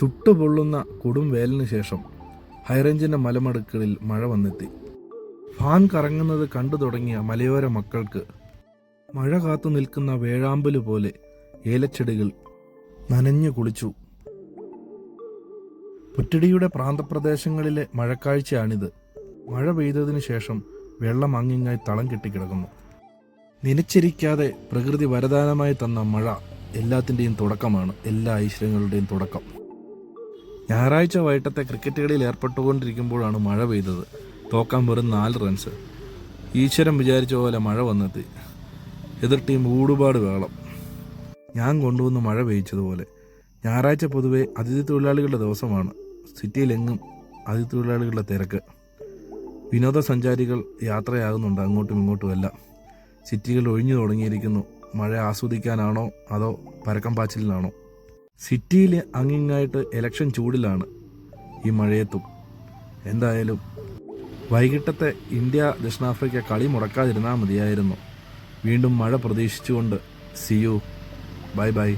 ചുട്ടുപൊള്ളുന്ന കൊടും വേലിന് ശേഷം ഹൈറേഞ്ചിൻ്റെ മലമടുക്കുകളിൽ മഴ വന്നെത്തി. ഫാൻ കറങ്ങുന്നത് കണ്ടു തുടങ്ങിയ മലയോര മക്കൾക്ക് മഴ കാത്തു നിൽക്കുന്ന വേഴാമ്പല് പോലെ ഏലച്ചെടികൾ നനഞ്ഞു കുളിച്ചു. പുറ്റടിയുടെ പ്രാന്തപ്രദേശങ്ങളിലെ മഴക്കാഴ്ചയാണിത്. മഴ പെയ്തതിനു ശേഷം വെള്ളം അങ്ങിങ്ങായി തളം കെട്ടിക്കിടക്കുന്നു. നനച്ചിരിക്കാതെ പ്രകൃതി വരദാനമായി തന്ന മഴ എല്ലാത്തിൻ്റെയും തുടക്കമാണ്, എല്ലാ ഐശ്വര്യങ്ങളുടെയും തുടക്കം. ഞായറാഴ്ച വൈകിട്ടത്തെ ക്രിക്കറ്റ് കളിയിൽ ഏർപ്പെട്ടുകൊണ്ടിരിക്കുമ്പോഴാണ് മഴ പെയ്തത്. തോക്കാൻ വെറും 4 റൺസ്. ഈശ്വരൻ വിചാരിച്ച പോലെ മഴ വന്നെത്തി. എതിർ ടീം ഊടുപാട് വേളം. ഞാൻ കൊണ്ടുവന്ന് മഴ പെയ്ച്ചതുപോലെ. ഞായറാഴ്ച പൊതുവെ അതിഥി തൊഴിലാളികളുടെ ദിവസമാണ്. സിറ്റിയിലെങ്ങും അതിഥി തൊഴിലാളികളുടെ തിരക്ക്. വിനോദസഞ്ചാരികൾ യാത്രയാകുന്നുണ്ട് അങ്ങോട്ടും ഇങ്ങോട്ടുമെല്ലാം. സിറ്റികൾ ഒഴിഞ്ഞു തുടങ്ങിയിരിക്കുന്നു. മഴ ആസ്വദിക്കാനാണോ അതോ പരക്കം പാച്ചിലിനാണോ? സിറ്റിയിൽ അങ്ങിങ്ങായിട്ട് ഇലക്ഷൻ ചൂടിലാണ് ഈ മഴയത്തും. എന്തായാലും വൈകിട്ടത്തെ ഇന്ത്യ ദക്ഷിണാഫ്രിക്ക കളി മുടക്കാതിരുന്നാൽ മതിയായിരുന്നു. വീണ്ടും മഴ പ്രതീക്ഷിച്ചുകൊണ്ട് സി യു, ബൈ ബൈ.